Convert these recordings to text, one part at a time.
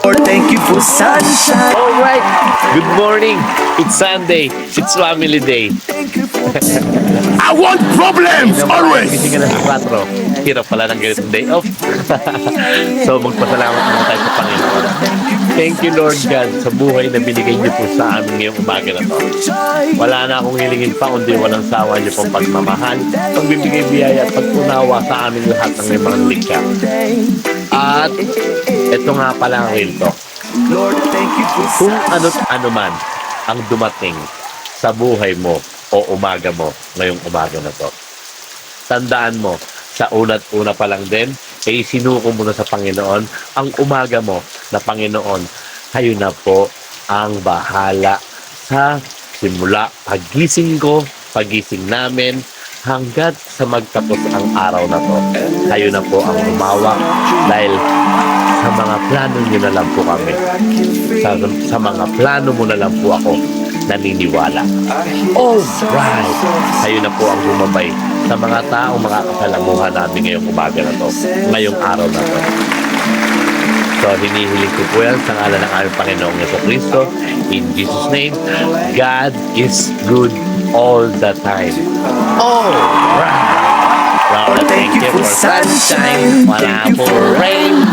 Lord, thank you for sunshine. Alright, good morning. It's Sunday. It's family day. Thank you for I want problems always. Gising ka na sa 4. Hirap pala ng ganitong day off. So magpasalamat muna tayo sa Panginoon. Thank you Lord God sa buhay na binigay niyo po sa amin ngayong umaga na to. joy. Wala na akong hilingin pa kundi walang sawa niyo pong pagmamahal, pagbibigay biyaya at pagpunawa sa aming lahat ng may mga likha. At ito nga pala ang real talk. Lord, thank you for Kung ano't ano man ang dumating sa buhay mo o umaga mo ngayong umaga na to, tandaan mo, sa una't-una pa lang din, ay sinuko mo na sa Panginoon ang umaga mo na Panginoon, kayo na po ang bahala sa simula pagising ko, pagising namin, hanggat sa magtapos ang araw na to. Kayo na po ang humawak dahil sa mga plano niyo na lang po kami. Sa mga plano mo na lang po ako naniniwala. Alright! Kayo na po ang bumabay sa mga taong makakasalamuhan namin ngayong umaga na to, ngayong araw na to. So, hinihiling ko po yan sa ngalan ng aming Panginoong Jesucristo. In Jesus' name, God is good all the time. Alright! Lord, thank you for sunshine. Wala po rain.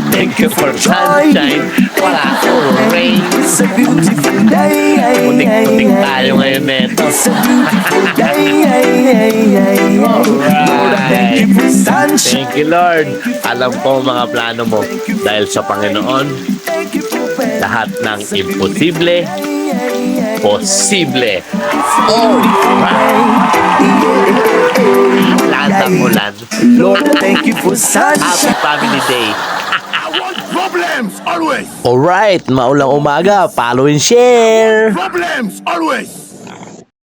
Thank you for sunshine. Wala po rain. It's a beautiful day. Putik-putik tayo ngayon neto. It's a beautiful day. Lord, thank you for sunshine. Thank you, Lord. Alam ko mga plano mo dahil sa Panginoon, Thank you for better. lahat ng imposible, posible. Lahat ng ulan. Lord, thank you for sunshine. Happy Family Day. I want problems always. Alright, maulang umaga, follow and share! Problems always.